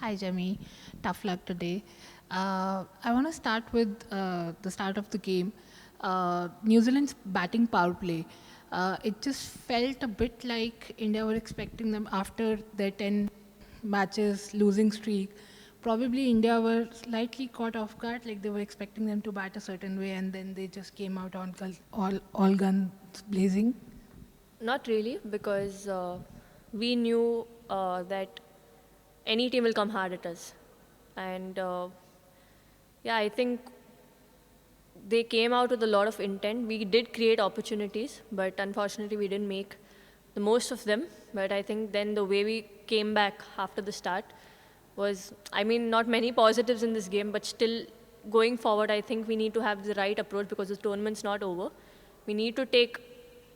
Hi, Jemmy. Tough luck today. I want to start with the start of the game. New Zealand's batting power play. It just felt a bit like India were expecting them after their 10 matches losing streak. Probably India were slightly caught off guard, like they were expecting them to bat a certain way, and then they just came out on all guns blazing. Not really, because we knew that any team will come hard at us. And yeah, I think they came out with a lot of intent. We did create opportunities, but unfortunately, we didn't make the most of them. But I think then the way we came back after the start was, I mean, not many positives in this game, but still going forward, I think we need to have the right approach because the tournament's not over. We need to take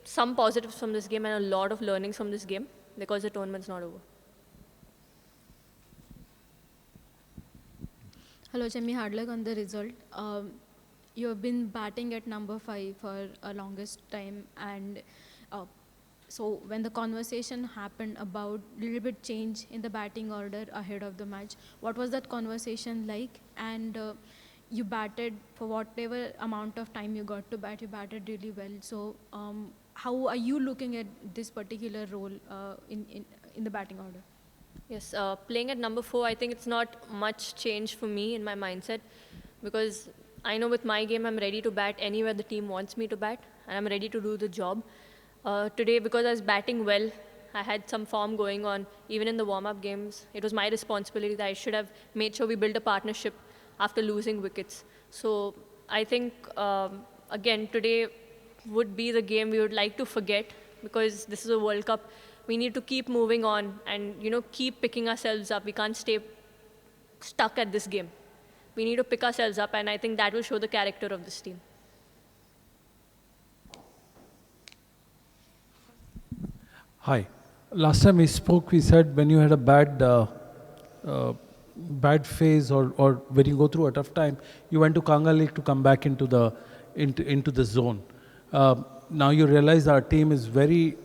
some positives from this game and a lot of learnings from this game because the tournament's not over. Hello, Jemmy. Hard luck on the result. You have been batting at number 5 for a longest time, and so when the conversation happened about little bit change in the batting order ahead of the match, what was that conversation like? And you batted for whatever amount of time you got to bat. You batted really well. So how are you looking at this particular role in the batting order? Yes, playing at number 4, I think it's not much change for me in my mindset because I know with my game I'm ready to bat anywhere the team wants me to bat and I'm ready to do the job. Today, because I was batting well, I had some form going on even in the warm-up games. It was my responsibility that I should have made sure we build a partnership after losing wickets. So I think, again, today would be the game we would like to forget because this is a World Cup. We need to keep moving on and, keep picking ourselves up. We can't stay stuck at this game. We need to pick ourselves up, and I think that will show the character of this team. Hi. Last time we spoke, we said when you had a bad phase or when you go through a tough time, you went to Kanga Lake to come back into the zone. Now you realize our team is very,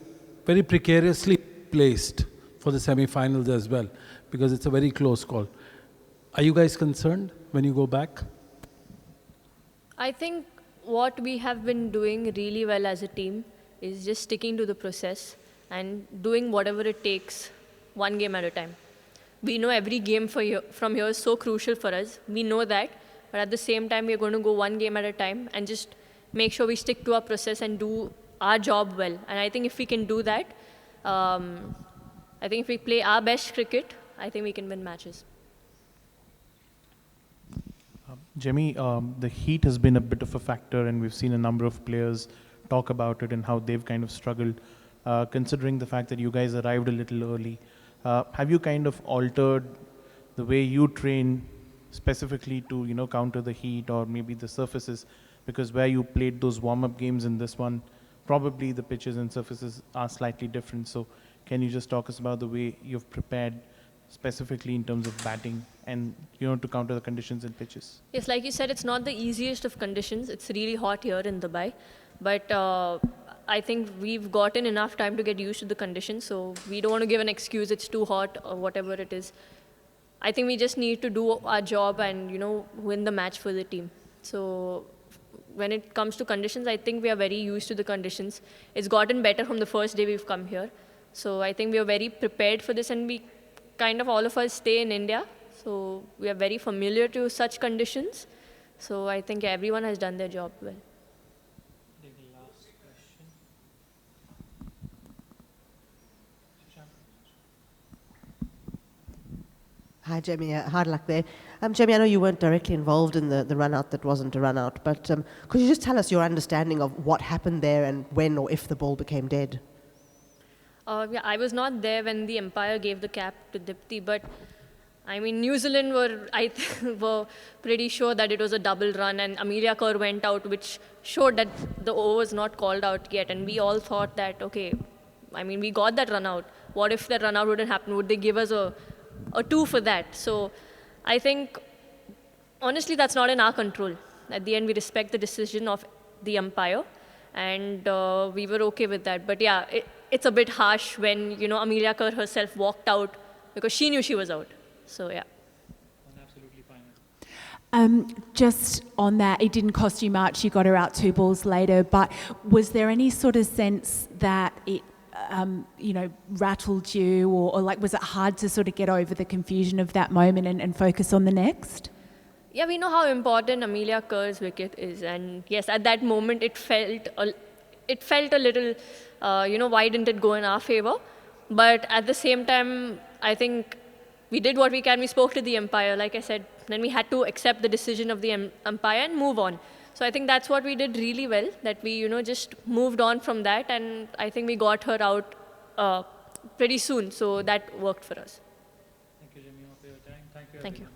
very precariously placed for the semi-finals as well because it's a very close call. Are you guys concerned when you go back? I think what we have been doing really well as a team is just sticking to the process and doing whatever it takes, one game at a time. We know every game from here is so crucial for us. We know that, but at the same time, we're going to go one game at a time and just make sure we stick to our process and do our job well. And I think if we can do that, I think if we play our best cricket, I think we can win matches. Jemmy, the heat has been a bit of a factor, and we've seen a number of players talk about it and how they've kind of struggled. Considering the fact that you guys arrived a little early, have you kind of altered the way you train specifically to, counter the heat or maybe the surfaces? Because where you played those warm-up games in this one, probably the pitches and surfaces are slightly different. So can you just talk us about the way you've prepared specifically in terms of batting and, to counter the conditions and pitches? Yes, like you said, it's not the easiest of conditions. It's really hot here in Dubai. But I think we've gotten enough time to get used to the conditions. So we don't want to give an excuse, it's too hot or whatever it is. I think we just need to do our job and, win the match for the team. So when it comes to conditions, I think we are very used to the conditions. It's gotten better from the first day we've come here. So I think we are very prepared for this, and we kind of all of us stay in India. So we are very familiar to such conditions. So I think everyone has done their job well. Hi, Jamie. Hard luck there. Jamie, I know you weren't directly involved in the run-out that wasn't a run-out, but could you just tell us your understanding of what happened there and when or if the ball became dead? Yeah, I was not there when the umpire gave the cap to Dipti, but I mean, New Zealand were pretty sure that it was a double run, and Amelia Kerr went out, which showed that the over was not called out yet, and we all thought that, okay, I mean, we got that run out. What if that run out wouldn't happen? Would they give us a 2 for that? So I think, honestly, that's not in our control. At the end, we respect the decision of the umpire, and we were okay with that. But yeah, it's a bit harsh when, Amelia Kerr herself walked out because she knew she was out. So yeah. Just on that, it didn't cost you much. You got her out 2 balls later, but was there any sort of sense that it, rattled you, or like was it hard to sort of get over the confusion of that moment and focus on the next? Yeah, we know how important Amelia Kerr's wicket is, and yes, at that moment it felt a little, why didn't it go in our favor? But at the same time, I think we did what we can. We spoke to the umpire, like I said. Then we had to accept the decision of the umpire and move on. So I think that's what we did really well, that we, just moved on from that, and I think we got her out pretty soon. So that worked for us. Thank you, Jemimah, for your time. Thank you. Thank you.